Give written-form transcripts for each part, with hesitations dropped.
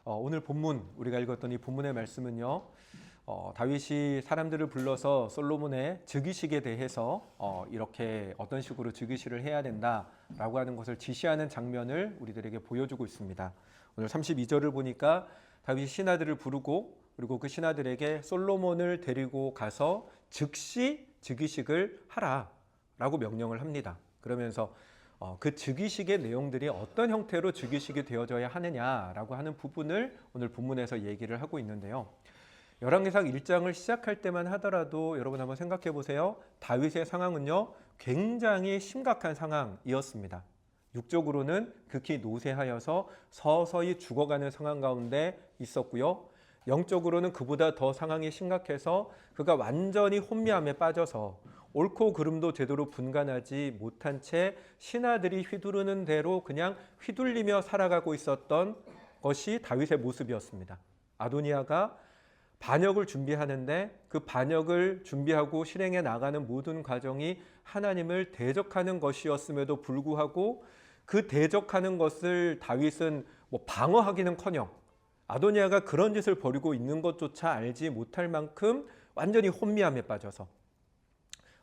오늘 본문 우리가 읽었던 이 본문의 말씀은요. 다윗이 사람들을 불러서 솔로몬의 즉위식에 대해서 이렇게 어떤 식으로 즉위식을 해야 된다라고 하는 것을 지시하는 장면을 우리들에게 보여주고 있습니다. 오늘 32절을 보니까 다윗이 신하들을 부르고 그리고 그 신하들에게 솔로몬을 데리고 가서 즉시 즉위식을 하라라고 명령을 합니다. 그러면서 그 즉위식의 내용들이 어떤 형태로 즉위식이 되어져야 하느냐라고 하는 부분을 오늘 본문에서 얘기를 하고 있는데요. 열왕기상 1장을 시작할 때만 하더라도 여러분 한번 생각해 보세요. 다윗의 상황은요, 굉장히 심각한 상황이었습니다. 육적으로는 극히 노쇠하여서 서서히 죽어가는 상황 가운데 있었고요. 영적으로는 그보다 더 상황이 심각해서 그가 완전히 혼미함에 빠져서 옳고 그름도 제대로 분간하지 못한 채 신하들이 휘두르는 대로 그냥 휘둘리며 살아가고 있었던 것이 다윗의 모습이었습니다. 아도니아가 반역을 준비하는데 그 반역을 준비하고 실행해 나가는 모든 과정이 하나님을 대적하는 것이었음에도 불구하고 그 대적하는 것을 다윗은 방어하기는커녕 아도니아가 그런 짓을 벌이고 있는 것조차 알지 못할 만큼 완전히 혼미함에 빠져서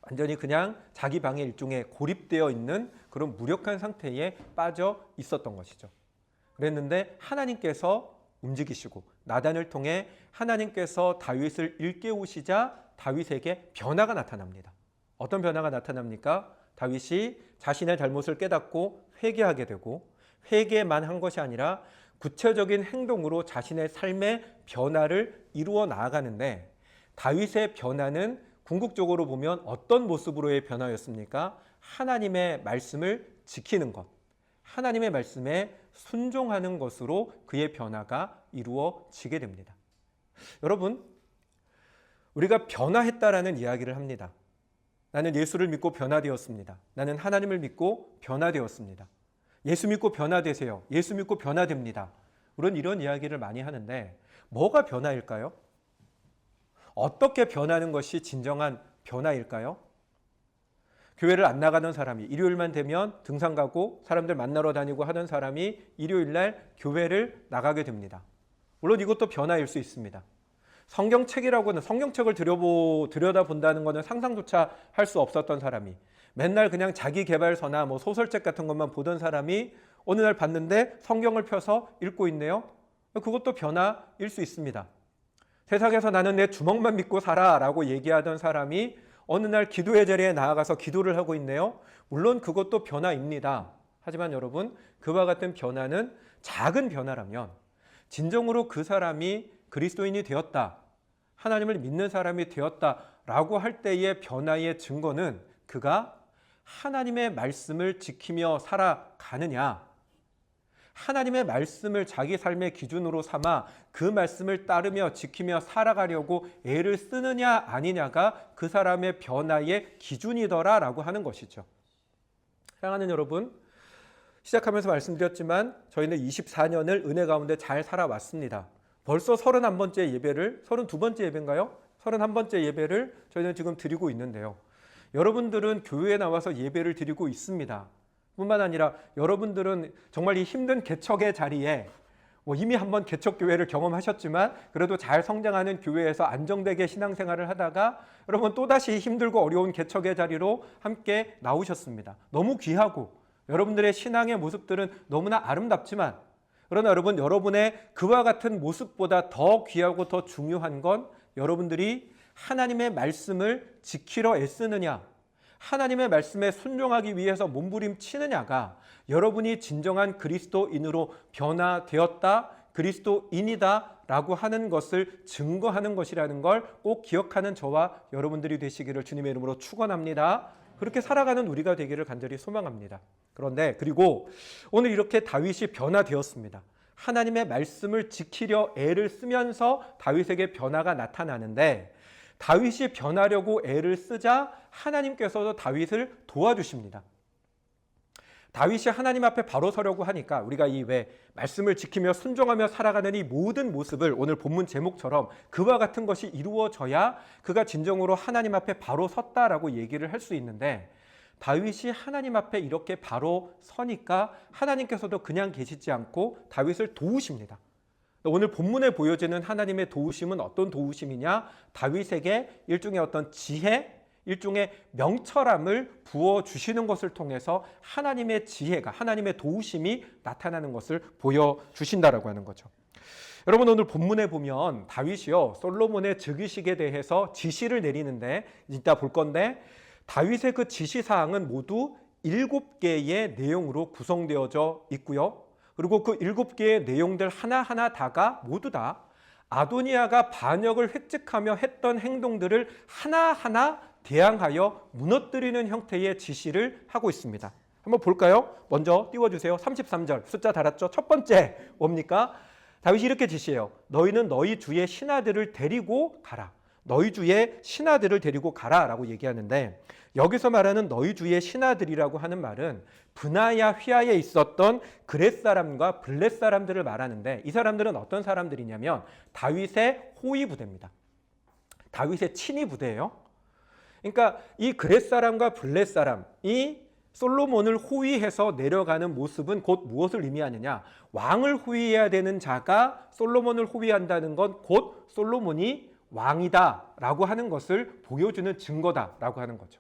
완전히 그냥 자기 방에 일종의 고립되어 있는 그런 무력한 상태에 빠져 있었던 것이죠. 그랬는데 하나님께서 움직이시고 나단을 통해 하나님께서 다윗을 일깨우시자 다윗에게 변화가 나타납니다. 어떤 변화가 나타납니까? 다윗이 자신의 잘못을 깨닫고 회개하게 되고 회개만 한 것이 아니라 구체적인 행동으로 자신의 삶의 변화를 이루어 나아가는데 다윗의 변화는 궁극적으로 보면 어떤 모습으로의 변화였습니까? 하나님의 말씀을 지키는 것, 하나님의 말씀에 순종하는 것으로 그의 변화가 이루어지게 됩니다. 여러분, 우리가 변화했다라는 이야기를 합니다. 나는 예수를 믿고 변화되었습니다. 나는 하나님을 믿고 변화되었습니다. 예수 믿고 변화되세요. 예수 믿고 변화됩니다. 우리는 이런 이야기를 많이 하는데 뭐가 변화일까요? 어떻게 변하는 것이 진정한 변화일까요? 교회를 안 나가던 사람이 일요일만 되면 등산 가고 사람들 만나러 다니고 하던 사람이 일요일날 교회를 나가게 됩니다. 물론 이것도 변화일 수 있습니다. 성경책이라고는 성경책을 들여다본다는 것은 상상조차 할 수 없었던 사람이 맨날 그냥 자기계발서나 소설책 같은 것만 보던 사람이 어느 날 봤는데 성경을 펴서 읽고 있네요. 그것도 변화일 수 있습니다. 세상에서 나는 내 주먹만 믿고 살아 라고 얘기하던 사람이 어느 날 기도의 자리에 나아가서 기도를 하고 있네요. 물론 그것도 변화입니다. 하지만 여러분, 그와 같은 변화는 작은 변화라면 진정으로 그 사람이 그리스도인이 되었다, 하나님을 믿는 사람이 되었다라고 할 때의 변화의 증거는 그가 하나님의 말씀을 지키며 살아가느냐, 하나님의 말씀을 자기 삶의 기준으로 삼아 그 말씀을 따르며 지키며 살아가려고 애를 쓰느냐 아니냐가 그 사람의 변화의 기준이더라라고 하는 것이죠. 사랑하는 여러분, 시작하면서 말씀드렸지만 저희는 24년을 은혜 가운데 잘 살아왔습니다. 벌써 31번째 예배를, 32번째 예배인가요? 31번째 예배를 저희는 지금 드리고 있는데요. 여러분들은 교회에 나와서 예배를 드리고 있습니다. 뿐만 아니라 여러분들은 정말 이 힘든 개척의 자리에 이미 한번 개척교회를 경험하셨지만 그래도 잘 성장하는 교회에서 안정되게 신앙생활을 하다가 여러분 또다시 힘들고 어려운 개척의 자리로 함께 나오셨습니다. 너무 귀하고 여러분들의 신앙의 모습들은 너무나 아름답지만 그러나 여러분, 여러분의 그와 같은 모습보다 더 귀하고 더 중요한 건 여러분들이 하나님의 말씀을 지키려 애쓰느냐, 하나님의 말씀에 순종하기 위해서 몸부림치느냐가 여러분이 진정한 그리스도인으로 변화되었다, 그리스도인이다 라고 하는 것을 증거하는 것이라는 걸 꼭 기억하는 저와 여러분들이 되시기를 주님의 이름으로 축원합니다. 그렇게 살아가는 우리가 되기를 간절히 소망합니다. 그런데 그리고 오늘 이렇게 다윗이 변화되었습니다. 하나님의 말씀을 지키려 애를 쓰면서 다윗에게 변화가 나타나는데 다윗이 변하려고 애를 쓰자 하나님께서도 다윗을 도와주십니다. 다윗이 하나님 앞에 바로 서려고 하니까 우리가 이 말씀을 지키며 순종하며 살아가는 이 모든 모습을 오늘 본문 제목처럼 그와 같은 것이 이루어져야 그가 진정으로 하나님 앞에 바로 섰다라고 얘기를 할 수 있는데 다윗이 하나님 앞에 이렇게 바로 서니까 하나님께서도 그냥 계시지 않고 다윗을 도우십니다. 오늘 본문에 보여지는 하나님의 도우심은 어떤 도우심이냐? 다윗에게 일종의 어떤 지혜, 일종의 명철함을 부어주시는 것을 통해서 하나님의 지혜가, 하나님의 도우심이 나타나는 것을 보여주신다라고 하는 거죠. 여러분, 오늘 본문에 보면 다윗이요, 솔로몬의 즉위식에 대해서 지시를 내리는데, 이따 볼 건데, 다윗의 그 지시사항은 모두 7개의 내용으로 구성되어져 있고요. 그리고 그 7개의 내용들 하나하나 다가 모두 다 아도니아가 반역을 획득하며 했던 행동들을 하나하나 대항하여 무너뜨리는 형태의 지시를 하고 있습니다. 한번 볼까요? 먼저 띄워주세요. 33절 숫자 달았죠? 첫 번째 뭡니까? 다윗이 이렇게 지시해요. 너희는 너희 주의 신하들을 데리고 가라. 너희 주의 신하들을 데리고 가라 라고 얘기하는데, 여기서 말하는 너희 주의 신하들이라고 하는 말은 브나야 휘하에 있었던 그렛 사람과 블렛 사람들을 말하는데, 이 사람들은 어떤 사람들이냐면 다윗의 호위 부대입니다. 다윗의 친위 부대예요. 그러니까 이 그렛 사람과 블렛 사람이 솔로몬을 호위해서 내려가는 모습은 곧 무엇을 의미하느냐? 왕을 호위해야 되는 자가 솔로몬을 호위한다는 건 곧 솔로몬이 왕이다라고 하는 것을 보여주는 증거다라고 하는 거죠.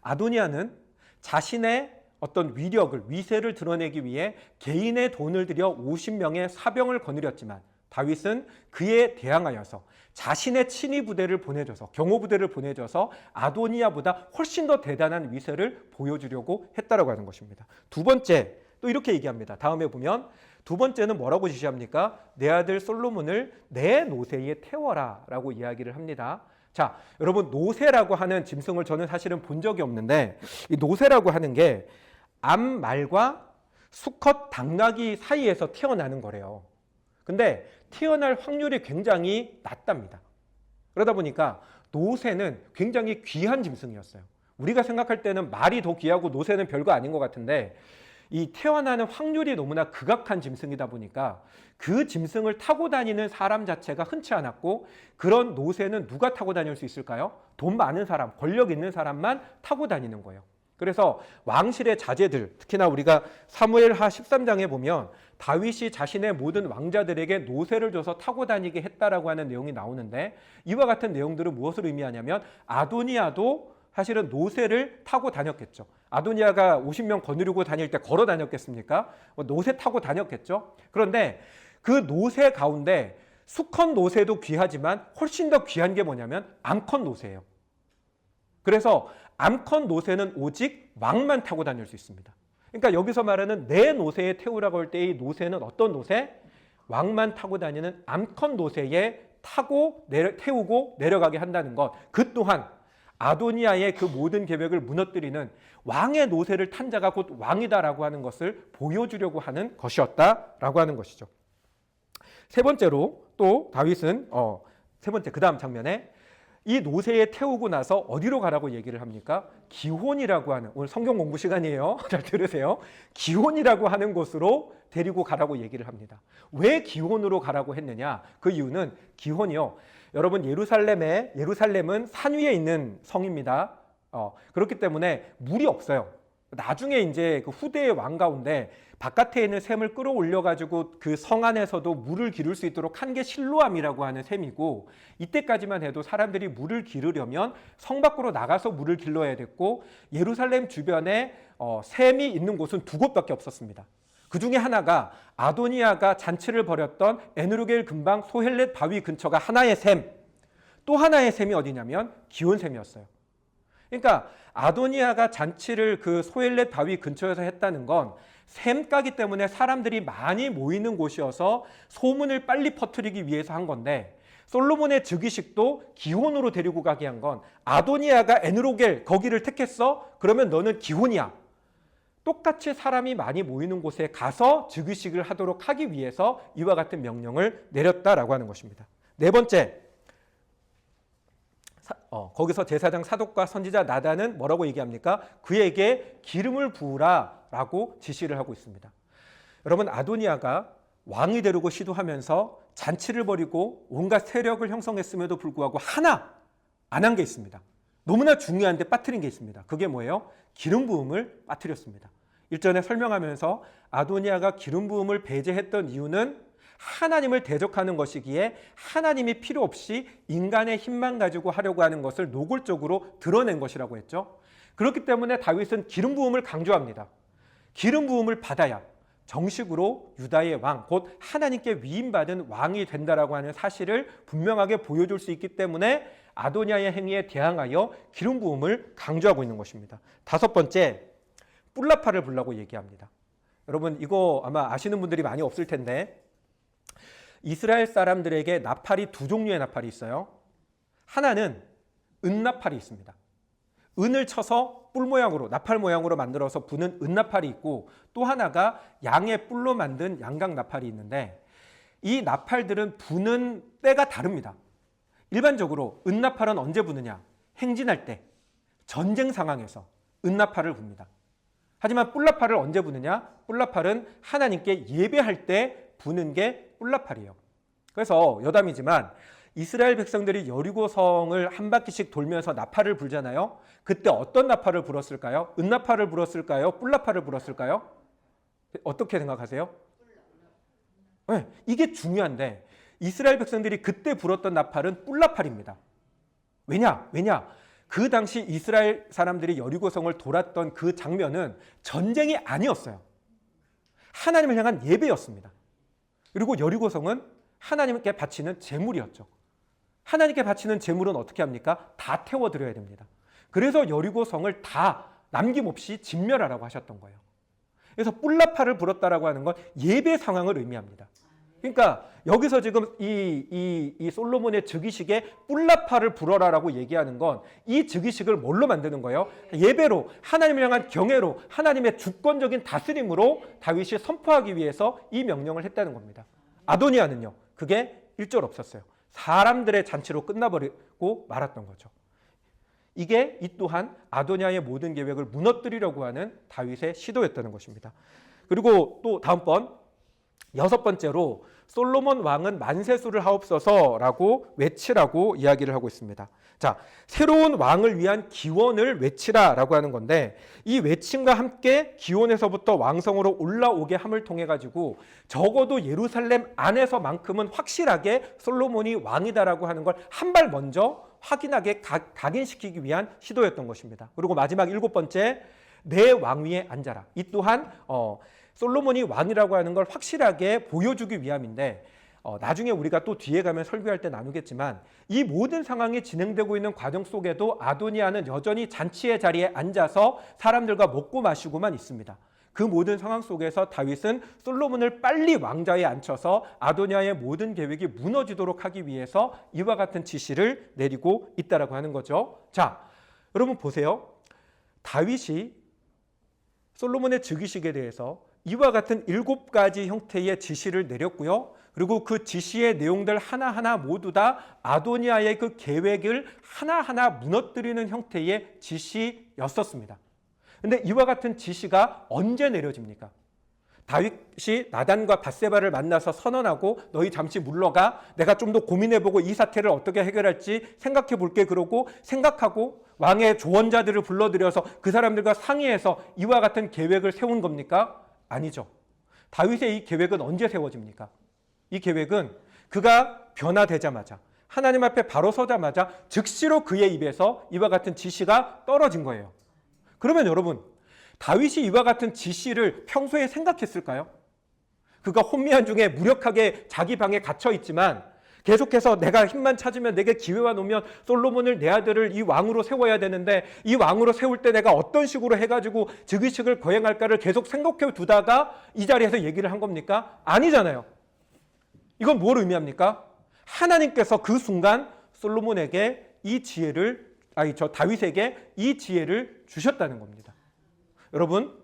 아도니아는 자신의 어떤 위력을, 위세를 드러내기 위해 개인의 돈을 들여 50명의 사병을 거느렸지만, 다윗은 그에 대항하여서 자신의 친위 부대를 보내줘서, 경호 부대를 보내줘서 아도니아보다 훨씬 더 대단한 위세를 보여주려고 했다라고 하는 것입니다. 두 번째, 또 이렇게 얘기합니다. 다음에 보면 두 번째는 뭐라고 지시합니까? 내 아들 솔로몬을 내 노새에 태워라 라고 이야기를 합니다. 자, 여러분, 노새라고 하는 짐승을 저는 사실은 본 적이 없는데, 이 노새라고 하는 게 암말과 수컷 당나귀 사이에서 태어나는 거래요. 근데 태어날 확률이 굉장히 낮답니다. 그러다 보니까 노새는 굉장히 귀한 짐승이었어요. 우리가 생각할 때는 말이 더 귀하고 노새는 별거 아닌 것 같은데, 이 태어나는 확률이 너무나 극악한 짐승이다 보니까 그 짐승을 타고 다니는 사람 자체가 흔치 않았고, 그런 노새는 누가 타고 다닐 수 있을까요? 돈 많은 사람, 권력 있는 사람만 타고 다니는 거예요. 그래서 왕실의 자제들, 특히나 우리가 사무엘하 13장에 보면 다윗이 자신의 모든 왕자들에게 노새를 줘서 타고 다니게 했다라고 하는 내용이 나오는데, 이와 같은 내용들은 무엇을 의미하냐면 아도니아도 사실은 노새를 타고 다녔겠죠. 아도니아가 50명 거느리고 다닐 때 걸어 다녔겠습니까? 노새 타고 다녔겠죠. 그런데 그 노새 가운데 수컷 노새도 귀하지만 훨씬 더 귀한 게 뭐냐면 암컷 노새예요. 그래서 암컷 노새는 오직 왕만 타고 다닐 수 있습니다. 그러니까 여기서 말하는 내 노새에 태우라고 할 때 이 노새는 어떤 노새? 왕만 타고 다니는 암컷 노새에 태우고 내려가게 한다는 것. 그 또한 아도니아의 그 모든 계획을 무너뜨리는 왕의 노새를 탄 자가 곧 왕이다라고 하는 것을 보여주려고 하는 것이었다라고 하는 것이죠. 세 번째로 또 다윗은 세 번째 그 다음 장면에 이 노새에 태우고 나서 어디로 가라고 얘기를 합니까? 기혼이라고 하는, 오늘 성경 공부 시간이에요. 잘 들으세요. 기혼이라고 하는 곳으로 데리고 가라고 얘기를 합니다. 왜 기혼으로 가라고 했느냐? 그 이유는 기혼이요. 여러분, 예루살렘은 산 위에 있는 성입니다. 그렇기 때문에 물이 없어요. 나중에 이제 그 후대의 왕 가운데 바깥에 있는 샘을 끌어올려가지고 그 성 안에서도 물을 기를 수 있도록 한 게 실로암이라고 하는 샘이고, 이때까지만 해도 사람들이 물을 기르려면 성 밖으로 나가서 물을 길러야 됐고, 예루살렘 주변에 샘이 있는 곳은 두 곳밖에 없었습니다. 그 중에 하나가 아도니아가 잔치를 벌였던 에누르겔 근방 소헬렛 바위 근처가 하나의 샘, 또 하나의 샘이 어디냐면 기온샘이었어요. 그러니까 아도니아가 잔치를 그 소헬렛 바위 근처에서 했다는 건 샘가기 때문에 사람들이 많이 모이는 곳이어서 소문을 빨리 퍼뜨리기 위해서 한 건데, 솔로몬의 즉위식도 기혼으로 데리고 가게 한 건 아도니아가 에누로겔 거기를 택했어? 그러면 너는 기혼이야. 똑같이 사람이 많이 모이는 곳에 가서 즉위식을 하도록 하기 위해서 이와 같은 명령을 내렸다라고 하는 것입니다. 네 번째, 거기서 제사장 사독과 선지자 나단은 뭐라고 얘기합니까? 그에게 기름을 부으라 라고 지시를 하고 있습니다. 여러분, 아도니아가 왕이 되려고 시도하면서 잔치를 벌이고 온갖 세력을 형성했음에도 불구하고 하나 안 한 게 있습니다. 너무나 중요한데 빠뜨린 게 있습니다. 그게 뭐예요? 기름 부음을 빠뜨렸습니다. 일전에 설명하면서 아도니아가 기름 부음을 배제했던 이유는 하나님을 대적하는 것이기에 하나님이 필요 없이 인간의 힘만 가지고 하려고 하는 것을 노골적으로 드러낸 것이라고 했죠. 그렇기 때문에 다윗은 기름 부음을 강조합니다. 기름 부음을 받아야 정식으로 유다의 왕, 곧 하나님께 위임받은 왕이 된다라고 하는 사실을 분명하게 보여줄 수 있기 때문에 아도니아의 행위에 대항하여 기름 부음을 강조하고 있는 것입니다. 다섯 번째, 뿔라파를 불라고 얘기합니다. 여러분 이거 아마 아시는 분들이 많이 없을 텐데 이스라엘 사람들에게 나팔이 두 종류의 나팔이 있어요. 하나는 은나팔이 있습니다. 은을 쳐서 뿔 모양으로, 나팔 모양으로 만들어서 부는 은나팔이 있고, 또 하나가 양의 뿔로 만든 양각 나팔이 있는데 이 나팔들은 부는 때가 다릅니다. 일반적으로 은나팔은 언제 부느냐? 행진할 때, 전쟁 상황에서 은나팔을 붑니다. 하지만 뿔나팔을 언제 부느냐? 뿔나팔은 하나님께 예배할 때 부는 게 뿔나팔이에요. 그래서 여담이지만 이스라엘 백성들이 여리고성을 한 바퀴씩 돌면서 나팔을 불잖아요. 그때 어떤 나팔을 불었을까요? 은나팔을 불었을까요? 뿔나팔을 불었을까요? 어떻게 생각하세요? 네, 이게 중요한데 이스라엘 백성들이 그때 불었던 나팔은 뿔나팔입니다. 왜냐? 그 당시 이스라엘 사람들이 여리고성을 돌았던 그 장면은 전쟁이 아니었어요. 하나님을 향한 예배였습니다. 그리고 여리고성은 하나님께 바치는 제물이었죠. 하나님께 바치는 제물은 어떻게 합니까? 다 태워드려야 됩니다. 그래서 여리고성을 다 남김없이 진멸하라고 하셨던 거예요. 그래서 뿔나팔을 불었다라고 하는 건 예배 상황을 의미합니다. 그러니까 여기서 지금 이 솔로몬의 즉위식에 뿔나팔을 불어라라고 얘기하는 건 이 즉위식을 뭘로 만드는 거예요? 예배로, 하나님을 향한 경외로, 하나님의 주권적인 다스림으로 다윗이 선포하기 위해서 이 명령을 했다는 겁니다. 아도니아는요, 그게 일절 없었어요. 사람들의 잔치로 끝나버리고 말았던 거죠. 이게 이 또한 아도니아의 모든 계획을 무너뜨리려고 하는 다윗의 시도였다는 것입니다. 그리고 또 다음번 여섯 번째로 솔로몬 왕은 만세수를 하옵소서라고 외치라고 이야기를 하고 있습니다. 자, 새로운 왕을 위한 기원을 외치라라고 하는 건데 이 외침과 함께 기원에서부터 왕성으로 올라오게 함을 통해 가지고 적어도 예루살렘 안에서만큼은 확실하게 솔로몬이 왕이다라고 하는 걸 한 발 먼저 확인하게 각인시키기 위한 시도였던 것입니다. 그리고 마지막 일곱 번째, 내 왕위에 앉아라. 이 또한 솔로몬이 왕이라고 하는 걸 확실하게 보여주기 위함인데 나중에 우리가 또 뒤에 가면 설교할 때 나누겠지만 이 모든 상황이 진행되고 있는 과정 속에도 아도니아는 여전히 잔치의 자리에 앉아서 사람들과 먹고 마시고만 있습니다. 그 모든 상황 속에서 다윗은 솔로몬을 빨리 왕좌에 앉혀서 아도니아의 모든 계획이 무너지도록 하기 위해서 이와 같은 지시를 내리고 있다라고 하는 거죠. 자, 여러분 보세요. 다윗이 솔로몬의 즉위식에 대해서 이와 같은 7가지 형태의 지시를 내렸고요. 그리고 그 지시의 내용들 하나하나 모두 다 아도니아의 그 계획을 하나하나 무너뜨리는 형태의 지시였었습니다. 근데 이와 같은 지시가 언제 내려집니까? 다윗이 나단과 밧세바를 만나서 선언하고 너희 잠시 물러가, 내가 좀 더 고민해보고 이 사태를 어떻게 해결할지 생각해볼게, 그러고 생각하고 왕의 조언자들을 불러들여서 그 사람들과 상의해서 이와 같은 계획을 세운 겁니까? 아니죠. 다윗의 이 계획은 언제 세워집니까? 이 계획은 그가 변화되자마자, 하나님 앞에 바로 서자마자 즉시로 그의 입에서 이와 같은 지시가 떨어진 거예요. 그러면 여러분, 다윗이 이와 같은 지시를 평소에 생각했을까요? 그가 혼미한 중에 무력하게 자기 방에 갇혀 있지만 계속해서 내가 힘만 찾으면, 내게 기회가 오면 솔로몬을, 내 아들을 이 왕으로 세워야 되는데 이 왕으로 세울 때 내가 어떤 식으로 해가지고 즉위식을 거행할까를 계속 생각해 두다가 이 자리에서 얘기를 한 겁니까? 아니잖아요. 이건 뭘 의미합니까? 하나님께서 그 순간 솔로몬에게 이 지혜를, 다윗에게 이 지혜를 주셨다는 겁니다. 여러분,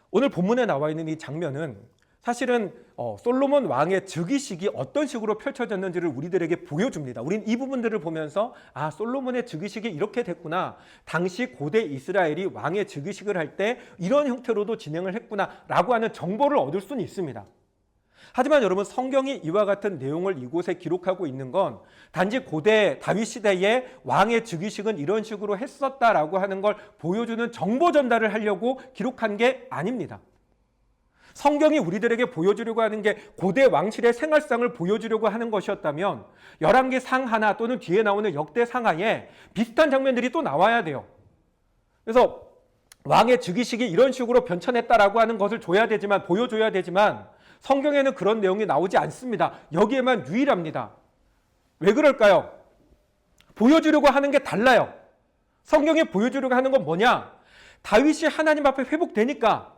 오늘 본문에 나와 있는 이 장면은 사실은 솔로몬 왕의 즉위식이 어떤 식으로 펼쳐졌는지를 우리들에게 보여줍니다. 우린 이 부분들을 보면서 솔로몬의 즉위식이 이렇게 됐구나, 당시 고대 이스라엘이 왕의 즉위식을 할 때 이런 형태로도 진행을 했구나 라고 하는 정보를 얻을 수는 있습니다. 하지만 여러분, 성경이 이와 같은 내용을 이곳에 기록하고 있는 건 단지 고대 다윗 시대의 왕의 즉위식은 이런 식으로 했었다라고 하는 걸 보여주는 정보 전달을 하려고 기록한 게 아닙니다. 성경이 우리들에게 보여주려고 하는 게 고대 왕실의 생활상을 보여주려고 하는 것이었다면 열왕기 상 하나 또는 뒤에 나오는 역대 상하에 비슷한 장면들이 또 나와야 돼요. 그래서 왕의 즉위식이 이런 식으로 변천했다라고 하는 것을 보여줘야 되지만 성경에는 그런 내용이 나오지 않습니다. 여기에만 유일합니다. 왜 그럴까요? 보여주려고 하는 게 달라요. 성경이 보여주려고 하는 건 뭐냐? 다윗이 하나님 앞에 회복되니까,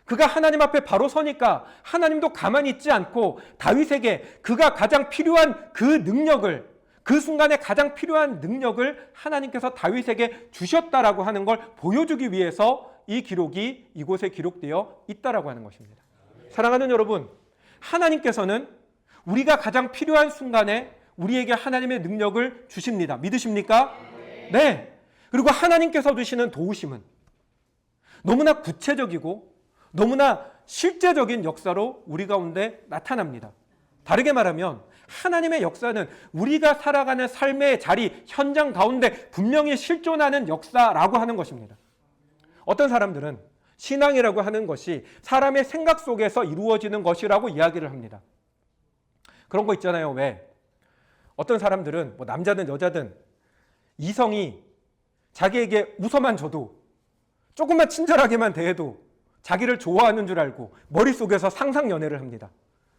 그가 하나님 앞에 바로 서니까 하나님도 가만히 있지 않고 다윗에게 그가 가장 필요한 그 능력을, 그 순간에 가장 필요한 능력을 하나님께서 다윗에게 주셨다라고 하는 걸 보여주기 위해서 이 기록이 이곳에 기록되어 있다라고 하는 것입니다. 사랑하는 여러분, 하나님께서는 우리가 가장 필요한 순간에 우리에게 하나님의 능력을 주십니다. 믿으십니까? 네. 그리고 하나님께서 주시는 도우심은 너무나 구체적이고 너무나 실제적인 역사로 우리 가운데 나타납니다. 다르게 말하면 하나님의 역사는 우리가 살아가는 삶의 자리, 현장 가운데 분명히 실존하는 역사라고 하는 것입니다. 어떤 사람들은 신앙이라고 하는 것이 사람의 생각 속에서 이루어지는 것이라고 이야기를 합니다. 그런 거 있잖아요. 왜? 어떤 사람들은 남자든 여자든 이성이 자기에게 웃어만 줘도, 조금만 친절하게만 대해도 자기를 좋아하는 줄 알고 머릿속에서 상상 연애를 합니다.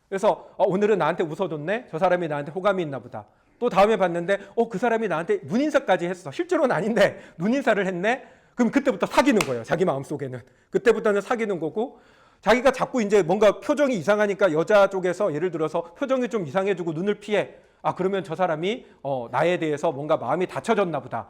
그래서 오늘은 나한테 웃어줬네, 저 사람이 나한테 호감이 있나 보다. 또 다음에 봤는데 그 사람이 나한테 눈인사까지 했어. 실제로는 아닌데 눈인사를 했네. 그럼 그때부터 사귀는 거예요. 자기 마음속에는. 그때부터는 사귀는 거고, 자기가 자꾸 이제 뭔가 표정이 이상하니까 여자 쪽에서 예를 들어서 표정이 좀 이상해지고 눈을 피해. 그러면 저 사람이 나에 대해서 뭔가 마음이 닫혀졌나 보다.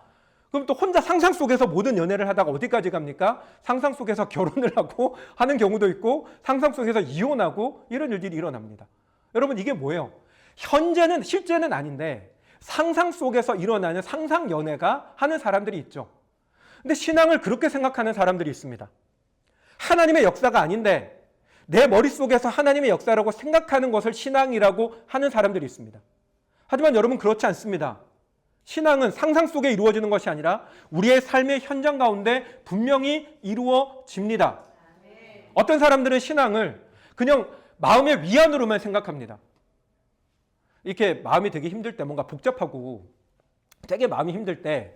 그럼 또 혼자 상상 속에서 모든 연애를 하다가 어디까지 갑니까? 상상 속에서 결혼을 하고 하는 경우도 있고, 상상 속에서 이혼하고, 이런 일들이 일어납니다. 여러분, 이게 뭐예요? 현재는, 실제는 아닌데 상상 속에서 일어나는 상상 연애가 하는 사람들이 있죠. 근데 신앙을 그렇게 생각하는 사람들이 있습니다. 하나님의 역사가 아닌데 내 머릿속에서 하나님의 역사라고 생각하는 것을 신앙이라고 하는 사람들이 있습니다. 하지만 여러분, 그렇지 않습니다. 신앙은 상상 속에 이루어지는 것이 아니라 우리의 삶의 현장 가운데 분명히 이루어집니다. 어떤 사람들은 신앙을 그냥 마음의 위안으로만 생각합니다. 이렇게 마음이 되게 힘들 때, 뭔가 복잡하고 되게 마음이 힘들 때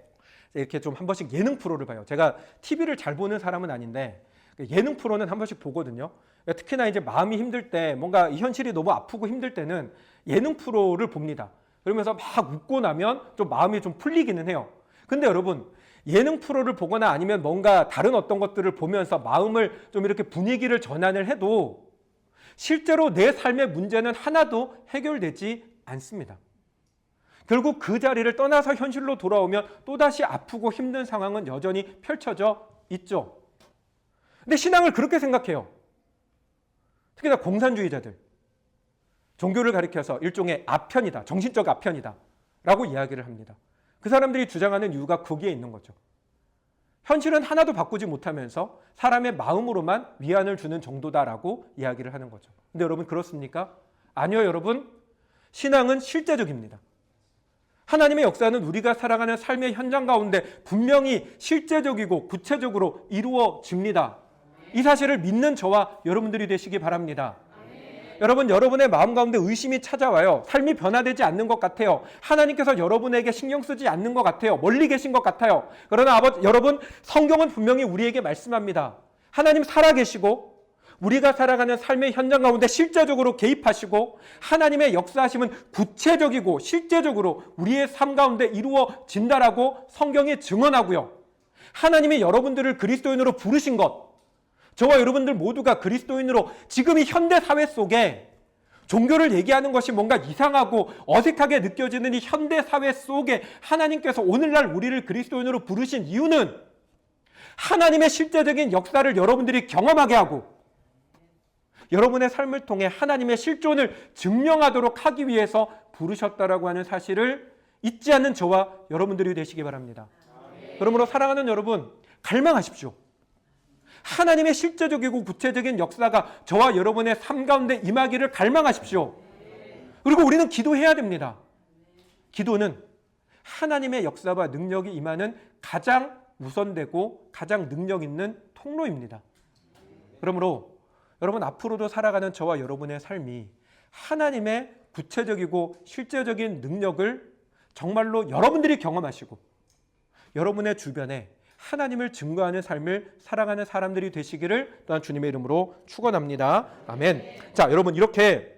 이렇게 좀 한 번씩 예능 프로를 봐요. 제가 TV를 잘 보는 사람은 아닌데 예능 프로는 한 번씩 보거든요. 특히나 이제 마음이 힘들 때, 뭔가 이 현실이 너무 아프고 힘들 때는 예능 프로를 봅니다. 그러면서 막 웃고 나면 좀 마음이 좀 풀리기는 해요. 근데 여러분, 예능 프로를 보거나 아니면 뭔가 다른 어떤 것들을 보면서 마음을 좀 이렇게 분위기를 전환을 해도 실제로 내 삶의 문제는 하나도 해결되지 않습니다. 결국 그 자리를 떠나서 현실로 돌아오면 또다시 아프고 힘든 상황은 여전히 펼쳐져 있죠. 근데 신앙을 그렇게 생각해요. 특히나 공산주의자들. 종교를 가리켜서 일종의 아편이다, 정신적 아편이다 라고 이야기를 합니다. 그 사람들이 주장하는 이유가 거기에 있는 거죠. 현실은 하나도 바꾸지 못하면서 사람의 마음으로만 위안을 주는 정도다라고 이야기를 하는 거죠. 근데 여러분, 그렇습니까? 아니요, 여러분. 신앙은 실제적입니다. 하나님의 역사는 우리가 살아가는 삶의 현장 가운데 분명히 실제적이고 구체적으로 이루어집니다. 이 사실을 믿는 저와 여러분들이 되시기 바랍니다. 여러분, 여러분의 마음 가운데 의심이 찾아와요. 삶이 변화되지 않는 것 같아요. 하나님께서 여러분에게 신경 쓰지 않는 것 같아요. 멀리 계신 것 같아요. 그러나 여러분, 성경은 분명히 우리에게 말씀합니다. 하나님 살아계시고 우리가 살아가는 삶의 현장 가운데 실제적으로 개입하시고 하나님의 역사하심은 구체적이고 실제적으로 우리의 삶 가운데 이루어진다라고 성경이 증언하고요. 하나님이 여러분들을 그리스도인으로 부르신 것, 저와 여러분들 모두가 그리스도인으로 지금 이 현대 사회 속에 종교를 얘기하는 것이 뭔가 이상하고 어색하게 느껴지는 이 현대 사회 속에 하나님께서 오늘날 우리를 그리스도인으로 부르신 이유는 하나님의 실제적인 역사를 여러분들이 경험하게 하고 여러분의 삶을 통해 하나님의 실존을 증명하도록 하기 위해서 부르셨다라고 하는 사실을 잊지 않는 저와 여러분들이 되시기 바랍니다. 그러므로 사랑하는 여러분, 갈망하십시오. 하나님의 실제적이고 구체적인 역사가 저와 여러분의 삶 가운데 임하기를 갈망하십시오. 그리고 우리는 기도해야 됩니다. 기도는 하나님의 역사와 능력이 임하는 가장 우선되고 가장 능력 있는 통로입니다. 그러므로 여러분, 앞으로도 살아가는 저와 여러분의 삶이 하나님의 구체적이고 실제적인 능력을 정말로 여러분들이 경험하시고 여러분의 주변에 하나님을 증거하는 삶을 살아가는 사람들이 되시기를 또한 주님의 이름으로 축원합니다. 아멘. 자, 여러분, 이렇게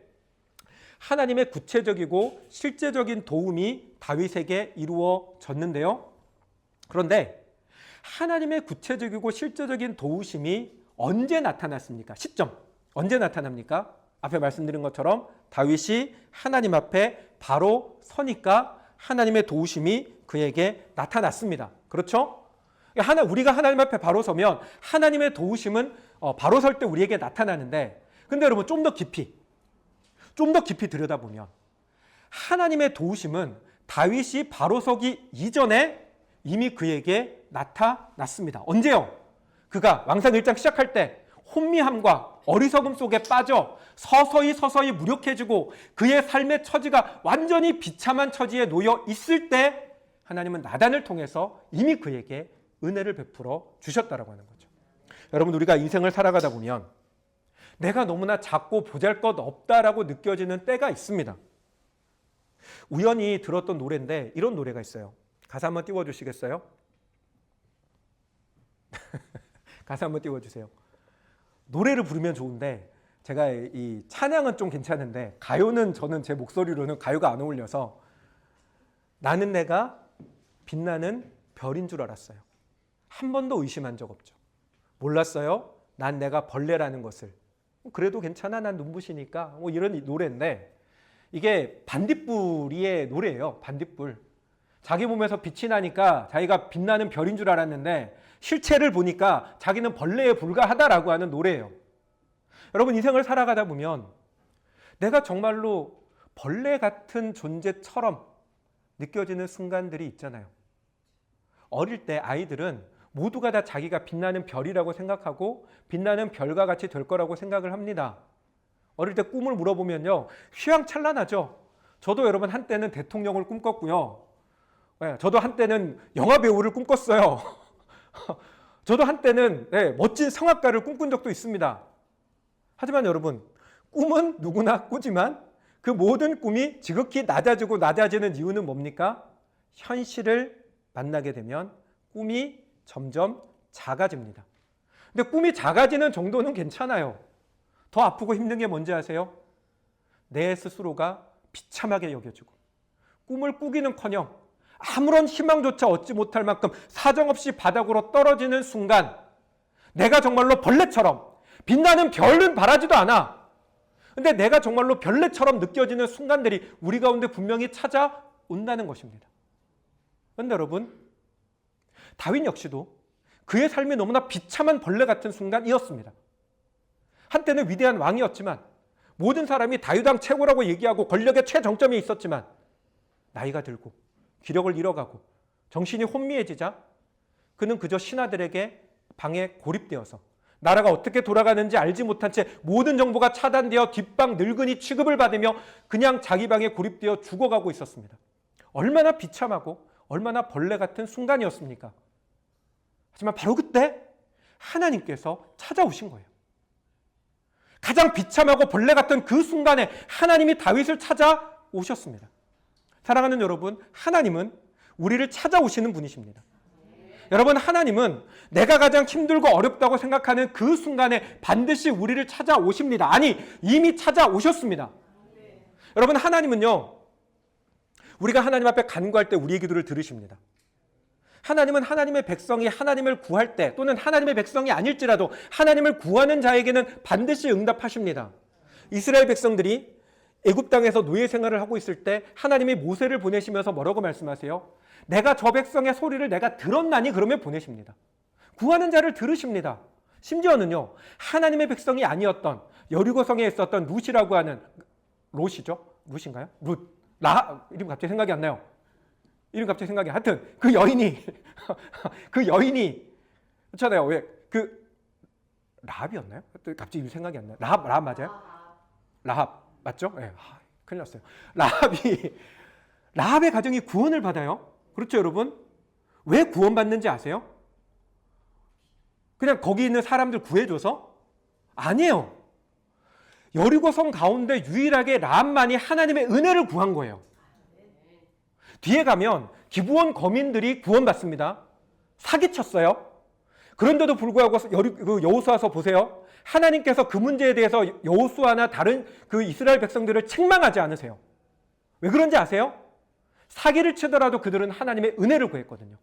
하나님의 구체적이고 실제적인 도움이 다윗에게 이루어졌는데요. 그런데 하나님의 구체적이고 실제적인 도우심이 언제 나타났습니까? 시점. 언제 나타납니까? 앞에 말씀드린 것처럼 다윗이 하나님 앞에 바로 서니까 하나님의 도우심이 그에게 나타났습니다. 그렇죠? 우리가 하나님 앞에 바로 서면 하나님의 도우심은 바로 설 때 우리에게 나타나는데, 근데 여러분, 좀 더 깊이 들여다보면 하나님의 도우심은 다윗이 바로 서기 이전에 이미 그에게 나타났습니다. 언제요? 그가 왕상 1장 시작할 때 혼미함과 어리석음 속에 빠져 서서히 무력해지고 그의 삶의 처지가 완전히 비참한 처지에 놓여 있을 때 하나님은 나단을 통해서 이미 그에게 은혜를 베풀어 주셨다라고 하는 거죠. 여러분, 우리가 인생을 살아가다 보면 내가 너무나 작고 보잘것없다라고 느껴지는 때가 있습니다. 우연히 들었던 노래인데 이런 노래가 있어요. 가사 한번 띄워주시겠어요? 가사 한번 띄워주세요. 노래를 부르면 좋은데 제가 이 찬양은 좀 괜찮은데 가요는 저는 제 목소리로는 가요가 안 어울려서 나는 내가 빛나는 별인 줄 알았어요. 한 번도 의심한 적 없죠. 몰랐어요. 난 내가 벌레라는 것을. 그래도 괜찮아, 난 눈부시니까. 이런 노래인데 이게 반딧불이의 노래예요. 반딧불. 자기 몸에서 빛이 나니까 자기가 빛나는 별인 줄 알았는데 실체를 보니까 자기는 벌레에 불과하다라고 하는 노래예요. 여러분, 인생을 살아가다 보면 내가 정말로 벌레 같은 존재처럼 느껴지는 순간들이 있잖아요. 어릴 때 아이들은 모두가 다 자기가 빛나는 별이라고 생각하고 빛나는 별과 같이 될 거라고 생각을 합니다. 어릴 때 꿈을 물어보면요, 휘황찬란하죠. 저도 여러분 한때는 대통령을 꿈꿨고요. 저도 한때는 영화 배우를 꿈꿨어요. 저도 한때는 멋진 성악가를 꿈꾼 적도 있습니다. 하지만 여러분, 꿈은 누구나 꾸지만 그 모든 꿈이 지극히 낮아지는 이유는 뭡니까? 현실을 만나게 되면 꿈이 점점 작아집니다. 근데 꿈이 작아지는 정도는 괜찮아요. 더 아프고 힘든 게 뭔지 아세요? 내 스스로가 비참하게 여겨지고 꿈을 꾸기는커녕 아무런 희망조차 얻지 못할 만큼 사정없이 바닥으로 떨어지는 순간 내가 정말로 벌레처럼 빛나는 별은 바라지도 않아. 근데 내가 정말로 별레처럼 느껴지는 순간들이 우리 가운데 분명히 찾아온다는 것입니다. 그런데 여러분, 다윗 역시도 그의 삶이 너무나 비참한 벌레 같은 순간이었습니다. 한때는 위대한 왕이었지만 모든 사람이 다윗 왕 최고라고 얘기하고 권력의 최정점에 있었지만 나이가 들고 기력을 잃어가고 정신이 혼미해지자 그는 그저 신하들에게 방에 고립되어서 나라가 어떻게 돌아가는지 알지 못한 채 모든 정보가 차단되어 뒷방 늙은이 취급을 받으며 그냥 자기 방에 고립되어 죽어가고 있었습니다. 얼마나 비참하고 얼마나 벌레 같은 순간이었습니까? 하지만 바로 그때 하나님께서 찾아오신 거예요. 가장 비참하고 벌레 같은 그 순간에 하나님이 다윗을 찾아오셨습니다. 사랑하는 여러분, 하나님은 우리를 찾아오시는 분이십니다. 여러분, 하나님은 내가 가장 힘들고 어렵다고 생각하는 그 순간에 반드시 우리를 찾아오십니다. 아니, 이미 찾아오셨습니다. 여러분, 하나님은요, 우리가 하나님 앞에 간구할 때 우리의 기도를 들으십니다. 하나님은 하나님의 백성이 하나님을 구할 때 또는 하나님의 백성이 아닐지라도 하나님을 구하는 자에게는 반드시 응답하십니다. 이스라엘 백성들이 애굽 땅에서 노예 생활을 하고 있을 때 하나님이 모세를 보내시면서 뭐라고 말씀하세요? 내가 저 백성의 소리를 내가 들었나니 그러면 보내십니다. 구하는 자를 들으십니다. 심지어는요, 하나님의 백성이 아니었던 여리고성에 있었던 룻이라고 하는 롯이죠? 룻인가요? 룻. 이름 갑자기 생각이 안 나요. 이름 갑자기 생각이 하여튼 그 여인이 그 여인이 그렇잖아요. 왜 그 라합이었나요? 갑자기 이름 생각이 안 나요. 라합 맞아요? 라합 맞죠? 네. 큰일 났어요. 라합의 가정이 구원을 받아요. 그렇죠, 여러분? 왜 구원받는지 아세요? 그냥 거기 있는 사람들 구해줘서? 아니에요. 여리고성 가운데 유일하게 라합만이 하나님의 은혜를 구한 거예요. 뒤에 가면 기브온 거민들이 구원받습니다. 사기쳤어요. 그런데도 불구하고 여호수아서 보세요. 하나님께서 그 문제에 대해서 여호수아나 다른 그 이스라엘 백성들을 책망하지 않으세요. 왜 그런지 아세요? 사기를 치더라도 그들은 하나님의 은혜를 구했거든요.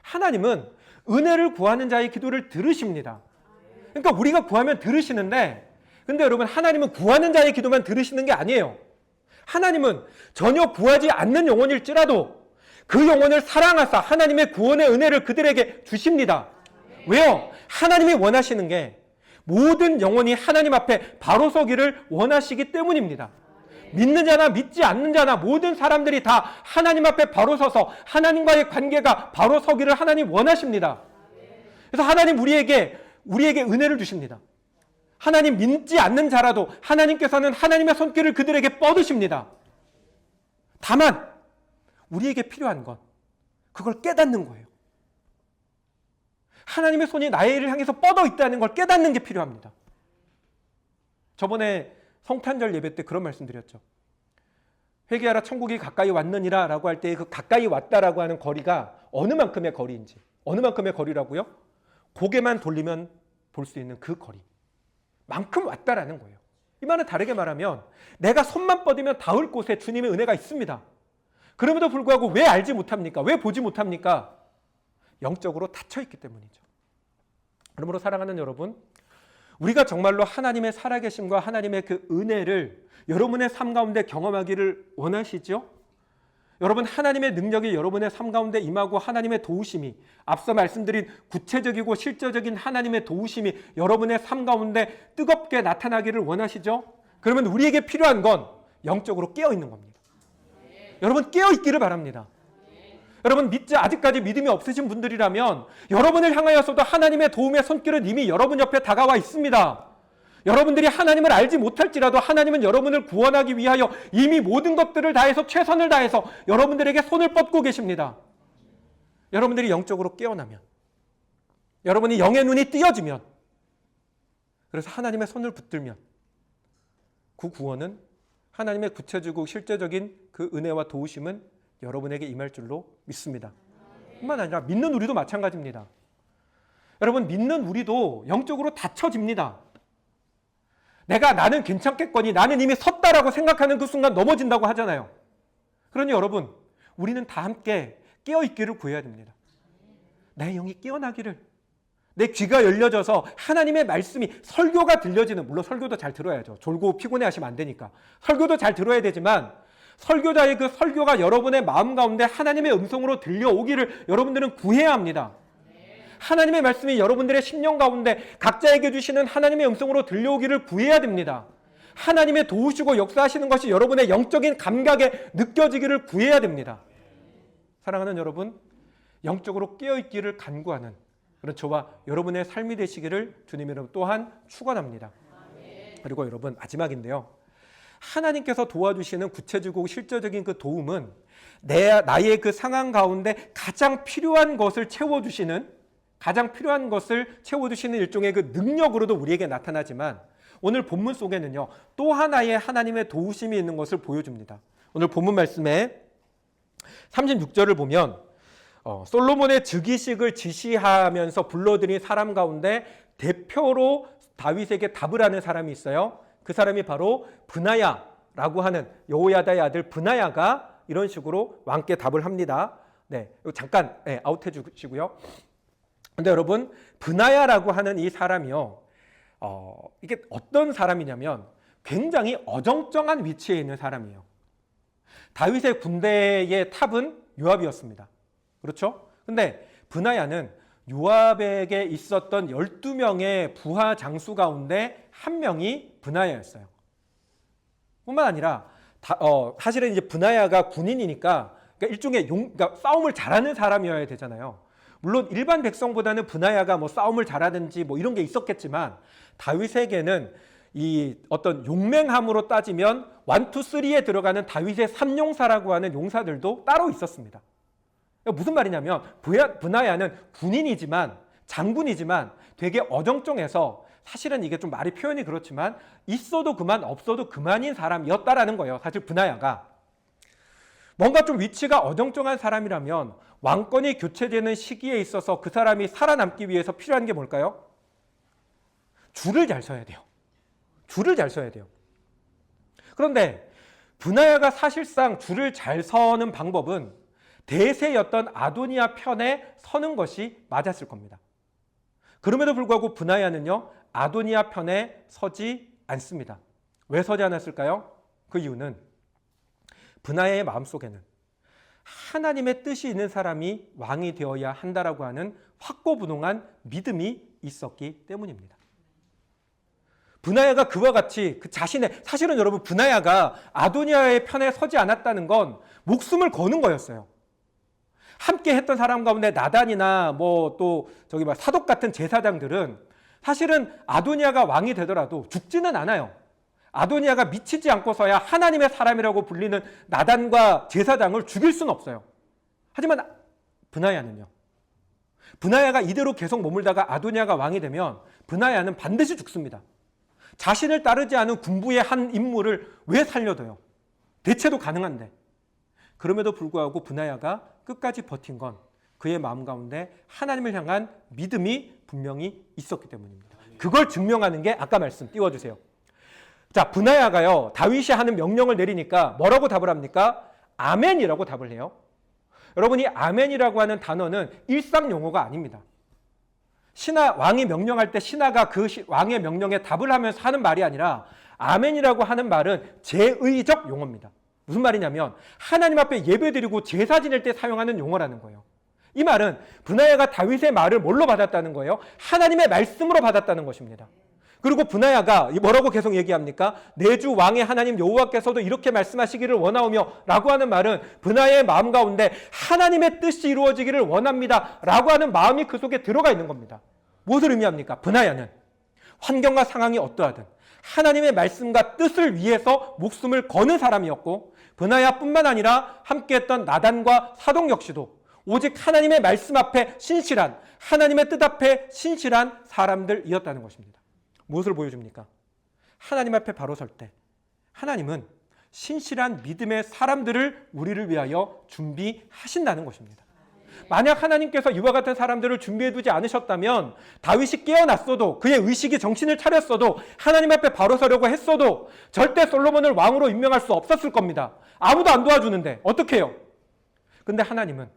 하나님은 은혜를 구하는 자의 기도를 들으십니다. 그러니까 우리가 구하면 들으시는데, 근데 여러분, 하나님은 구하는 자의 기도만 들으시는 게 아니에요. 하나님은 전혀 구하지 않는 영혼일지라도 그 영혼을 사랑하사 하나님의 구원의 은혜를 그들에게 주십니다. 왜요? 하나님이 원하시는 게 모든 영혼이 하나님 앞에 바로 서기를 원하시기 때문입니다. 믿는 자나 믿지 않는 자나 모든 사람들이 다 하나님 앞에 바로 서서 하나님과의 관계가 바로 서기를 하나님 원하십니다. 그래서 하나님 우리에게 은혜를 주십니다. 하나님 믿지 않는 자라도 하나님께서는 하나님의 손길을 그들에게 뻗으십니다. 다만 우리에게 필요한 건 그걸 깨닫는 거예요. 하나님의 손이 나를 향해서 뻗어 있다는 걸 깨닫는 게 필요합니다. 저번에 성탄절 예배 때 그런 말씀 드렸죠. 회개하라 천국이 가까이 왔느니라 라고 할 때 그 가까이 왔다라고 하는 거리가 어느 만큼의 거리인지, 어느 만큼의 거리라고요? 고개만 돌리면 볼 수 있는 그 거리 만큼 왔다라는 거예요. 이 말은 다르게 말하면 내가 손만 뻗으면 닿을 곳에 주님의 은혜가 있습니다. 그럼에도 불구하고 왜 알지 못합니까? 왜 보지 못합니까? 영적으로 닫혀있기 때문이죠. 그러므로 사랑하는 여러분, 우리가 정말로 하나님의 살아계심과 하나님의 그 은혜를 여러분의 삶 가운데 경험하기를 원하시죠? 여러분, 하나님의 능력이 여러분의 삶 가운데 임하고 하나님의 도우심이, 앞서 말씀드린 구체적이고 실제적인 하나님의 도우심이 여러분의 삶 가운데 뜨겁게 나타나기를 원하시죠? 그러면 우리에게 필요한 건 영적으로 깨어있는 겁니다. 여러분, 깨어있기를 바랍니다. 여러분, 아직까지 믿음이 없으신 분들이라면 여러분을 향하여서도 하나님의 도움의 손길은 이미 여러분 옆에 다가와 있습니다. 여러분들이 하나님을 알지 못할지라도 하나님은 여러분을 구원하기 위하여 이미 모든 것들을 다해서 최선을 다해서 여러분들에게 손을 뻗고 계십니다. 여러분들이 영적으로 깨어나면, 여러분이 영의 눈이 띄어지면, 그래서 하나님의 손을 붙들면 그 구원은, 하나님의 구체적이고 실제적인 그 은혜와 도우심은 여러분에게 임할 줄로 믿습니다. 뿐만 아니라 믿는 우리도 마찬가지입니다. 여러분, 믿는 우리도 영적으로 닫혀집니다. 나는 괜찮겠거니, 나는 이미 섰다라고 생각하는 그 순간 넘어진다고 하잖아요. 그러니 여러분, 우리는 다 함께 깨어있기를 구해야 됩니다. 내 영이 깨어나기를, 내 귀가 열려져서 하나님의 말씀이, 설교가 들려지는, 물론 설교도 잘 들어야죠. 졸고 피곤해 하시면 안 되니까. 설교도 잘 들어야 되지만 설교자의 그 설교가 여러분의 마음 가운데 하나님의 음성으로 들려오기를 여러분들은 구해야 합니다. 하나님의 말씀이 여러분들의 심령 가운데 각자에게 주시는 하나님의 음성으로 들려오기를 구해야 됩니다. 하나님의 도우시고 역사하시는 것이 여러분의 영적인 감각에 느껴지기를 구해야 됩니다. 사랑하는 여러분, 영적으로 깨어있기를 간구하는 그런 저와 여러분의 삶이 되시기를 주님 여러분 또한 축원합니다. 그리고 여러분, 마지막인데요. 하나님께서 도와주시는 구체적이고 실제적인 그 도움은 나의 그 상황 가운데 가장 필요한 것을 채워주시는 일종의 그 능력으로도 우리에게 나타나지만, 오늘 본문 속에는요, 또 하나의 하나님의 도우심이 있는 것을 보여줍니다. 오늘 본문 말씀에 36절을 보면 솔로몬의 즉위식을 지시하면서 불러들인 사람 가운데 대표로 다윗에게 답을 하는 사람이 있어요. 그 사람이 바로 브나야라고 하는 여호야다의 아들 브나야가 이런 식으로 왕께 답을 합니다. 네, 잠깐 아웃해 주시고요. 근데 여러분, 브나야라고 하는 이 사람이요, 이게 어떤 사람이냐면 굉장히 어정쩡한 위치에 있는 사람이에요. 다윗의 군대의 탑은 요압이었습니다. 그렇죠? 근데 브나야는 요압에게 있었던 12명의 부하 장수 가운데 한 명이 브나야였어요. 뿐만 아니라 사실은 이제 브나야가 군인이니까, 그러니까 일종의 그러니까 싸움을 잘하는 사람이어야 되잖아요. 물론 일반 백성보다는 브나야가 뭐 싸움을 잘하든지 뭐 이런 게 있었겠지만, 다윗에게는 이 어떤 용맹함으로 따지면 1, 2, 3에 들어가는 다윗의 3용사라고 하는 용사들도 따로 있었습니다. 무슨 말이냐면 브나야는 군인이지만, 장군이지만 되게 어정쩡해서 사실은 이게 좀 말이 표현이 그렇지만 있어도 그만 없어도 그만인 사람이었다라는 거예요. 사실 브나야가 뭔가 좀 위치가 어정쩡한 사람이라면 왕권이 교체되는 시기에 있어서 그 사람이 살아남기 위해서 필요한 게 뭘까요? 줄을 잘 서야 돼요. 줄을 잘 서야 돼요. 그런데 브나야가 사실상 줄을 잘 서는 방법은 대세였던 아도니아 편에 서는 것이 맞았을 겁니다. 그럼에도 불구하고 브나야는요, 아도니아 편에 서지 않습니다. 왜 서지 않았을까요? 그 이유는 브나야의 마음속에는 하나님의 뜻이 있는 사람이 왕이 되어야 한다라고 하는 확고부동한 믿음이 있었기 때문입니다. 브나야가 그와 같이 그 자신의, 사실은 여러분 브나야가 아도니아의 편에 서지 않았다는 건 목숨을 거는 거였어요. 함께 했던 사람 가운데 나단이나 뭐 또 저기 막 사독 같은 제사장들은 사실은 아도니아가 왕이 되더라도 죽지는 않아요. 아도니아가 미치지 않고서야 하나님의 사람이라고 불리는 나단과 제사장을 죽일 수는 없어요. 하지만 브나야는요. 브나야가 이대로 계속 머물다가 아도니아가 왕이 되면 브나야는 반드시 죽습니다. 자신을 따르지 않은 군부의 한 인물을 왜 살려둬요? 대체도 가능한데. 그럼에도 불구하고 브나야가 끝까지 버틴 건 그의 마음 가운데 하나님을 향한 믿음이 분명히 있었기 때문입니다. 그걸 증명하는 게 아까 말씀 띄워주세요. 자, 브나야가요, 다윗이 하는 명령을 내리니까 뭐라고 답을 합니까? 아멘이라고 답을 해요. 여러분이 아멘이라고 하는 단어는 일상 용어가 아닙니다. 왕이 명령할 때 신하가 그 왕의 명령에 답을 하면서 하는 말이 아니라 아멘이라고 하는 말은 제의적 용어입니다. 무슨 말이냐면 하나님 앞에 예배드리고 제사 지낼 때 사용하는 용어라는 거예요. 이 말은 브나야가 다윗의 말을 뭘로 받았다는 거예요? 하나님의 말씀으로 받았다는 것입니다. 그리고 브나야가 뭐라고 계속 얘기합니까? 내 주 왕의 하나님 여호와께서도 이렇게 말씀하시기를 원하오며 라고 하는 말은 브나야의 마음 가운데 하나님의 뜻이 이루어지기를 원합니다 라고 하는 마음이 그 속에 들어가 있는 겁니다. 무엇을 의미합니까? 브나야는 환경과 상황이 어떠하든 하나님의 말씀과 뜻을 위해서 목숨을 거는 사람이었고, 브나야뿐만 아니라 함께했던 나단과 사독 역시도 오직 하나님의 말씀 앞에 신실한, 하나님의 뜻 앞에 신실한 사람들이었다는 것입니다. 무엇을 보여줍니까? 하나님 앞에 바로 설 때 하나님은 신실한 믿음의 사람들을 우리를 위하여 준비하신다는 것입니다. 만약 하나님께서 이와 같은 사람들을 준비해두지 않으셨다면 다윗이 깨어났어도, 그의 의식이 정신을 차렸어도, 하나님 앞에 바로 서려고 했어도 절대 솔로몬을 왕으로 임명할 수 없었을 겁니다. 아무도 안 도와주는데 어떻게 해요? 근데 하나님은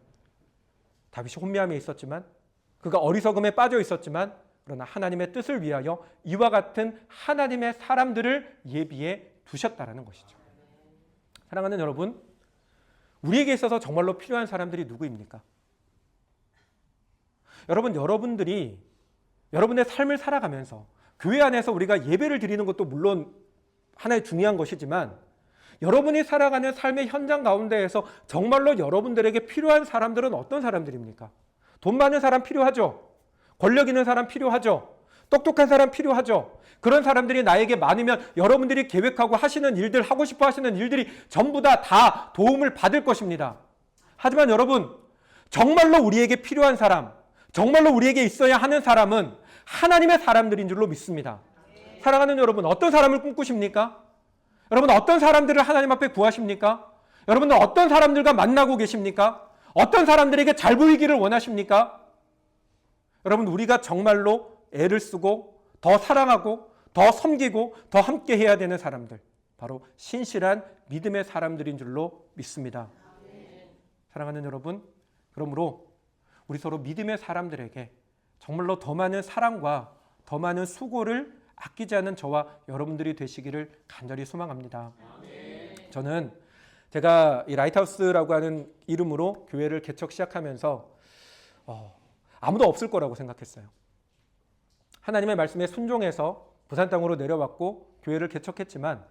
다윗이 혼미함에 있었지만, 그가 어리석음에 빠져 있었지만, 그러나 하나님의 뜻을 위하여 이와 같은 하나님의 사람들을 예비해 두셨다는 것이죠. 사랑하는 여러분, 우리에게 있어서 정말로 필요한 사람들이 누구입니까? 여러분, 여러분들이 여러분의 삶을 살아가면서 교회 안에서 우리가 예배를 드리는 것도 물론 하나의 중요한 것이지만, 여러분이 살아가는 삶의 현장 가운데에서 정말로 여러분들에게 필요한 사람들은 어떤 사람들입니까? 돈 많은 사람 필요하죠. 권력 있는 사람 필요하죠. 똑똑한 사람 필요하죠. 그런 사람들이 나에게 많으면 여러분들이 계획하고 하시는 일들, 하고 싶어 하시는 일들이 전부 다 도움을 받을 것입니다. 하지만 여러분, 정말로 우리에게 필요한 사람, 정말로 우리에게 있어야 하는 사람은 하나님의 사람들인 줄로 믿습니다. 사랑하는 여러분, 어떤 사람을 꿈꾸십니까? 여러분, 어떤 사람들을 하나님 앞에 구하십니까? 여러분은 어떤 사람들과 만나고 계십니까? 어떤 사람들에게 잘 보이기를 원하십니까? 여러분, 우리가 정말로 애를 쓰고 더 사랑하고 더 섬기고 더 함께 해야 되는 사람들, 바로 신실한 믿음의 사람들인 줄로 믿습니다. 사랑하는 여러분, 그러므로 우리 서로 믿음의 사람들에게 정말로 더 많은 사랑과 더 많은 수고를 아끼지 않은 저와 여러분들이 되시기를 간절히 소망합니다. 저는 제가 이 라이트하우스라고 하는 이름으로 교회를 개척 시작하면서 아무도 없을 거라고 생각했어요. 하나님의 말씀에 순종해서 부산 땅으로 내려왔고 교회를 개척했지만,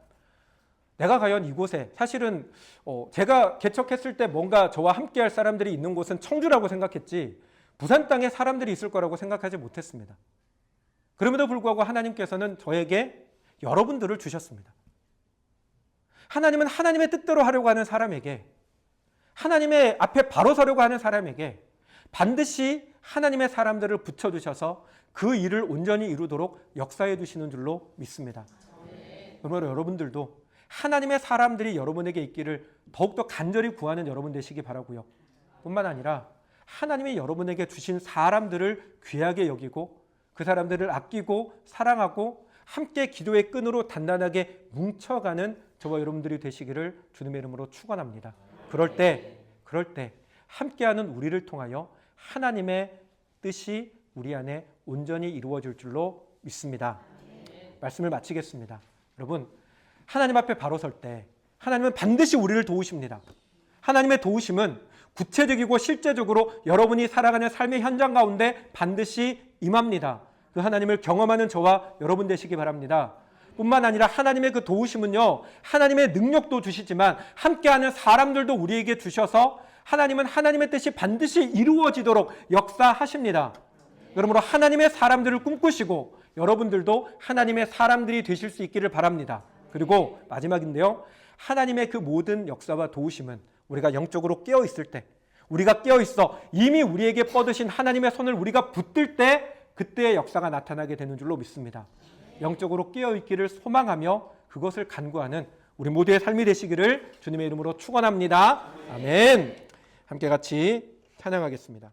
내가 과연 이곳에, 사실은 제가 개척했을 때 뭔가 저와 함께할 사람들이 있는 곳은 청주라고 생각했지 부산 땅에 사람들이 있을 거라고 생각하지 못했습니다. 그럼에도 불구하고 하나님께서는 저에게 여러분들을 주셨습니다. 하나님은 하나님의 뜻대로 하려고 하는 사람에게, 하나님의 앞에 바로 서려고 하는 사람에게 반드시 하나님의 사람들을 붙여주셔서 그 일을 온전히 이루도록 역사해 주시는 줄로 믿습니다. 그러므로 여러분들도 하나님의 사람들이 여러분에게 있기를 더욱더 간절히 구하는 여러분 되시기 바라고요. 뿐만 아니라 하나님이 여러분에게 주신 사람들을 귀하게 여기고 그 사람들을 아끼고 사랑하고 함께 기도의 끈으로 단단하게 뭉쳐가는 저와 여러분들이 되시기를 주님의 이름으로 축원합니다. 그럴 때 함께하는 우리를 통하여 하나님의 뜻이 우리 안에 온전히 이루어질 줄로 믿습니다. 말씀을 마치겠습니다. 여러분, 하나님 앞에 바로 설 때 하나님은 반드시 우리를 도우십니다. 하나님의 도우심은 구체적이고 실제적으로 여러분이 살아가는 삶의 현장 가운데 반드시 임합니다. 그 하나님을 경험하는 저와 여러분 되시기 바랍니다. 뿐만 아니라 하나님의 그 도우심은요, 하나님의 능력도 주시지만 함께하는 사람들도 우리에게 주셔서 하나님은 하나님의 뜻이 반드시 이루어지도록 역사하십니다. 그러므로 하나님의 사람들을 꿈꾸시고 여러분들도 하나님의 사람들이 되실 수 있기를 바랍니다. 그리고 마지막인데요, 하나님의 그 모든 역사와 도우심은 우리가 영적으로 깨어있을 때, 우리가 깨어있어 이미 우리에게 뻗으신 하나님의 손을 우리가 붙들 때 그때의 역사가 나타나게 되는 줄로 믿습니다. 영적으로 깨어있기를 소망하며 그것을 간구하는 우리 모두의 삶이 되시기를 주님의 이름으로 축원합니다. 아멘. 함께 같이 찬양하겠습니다.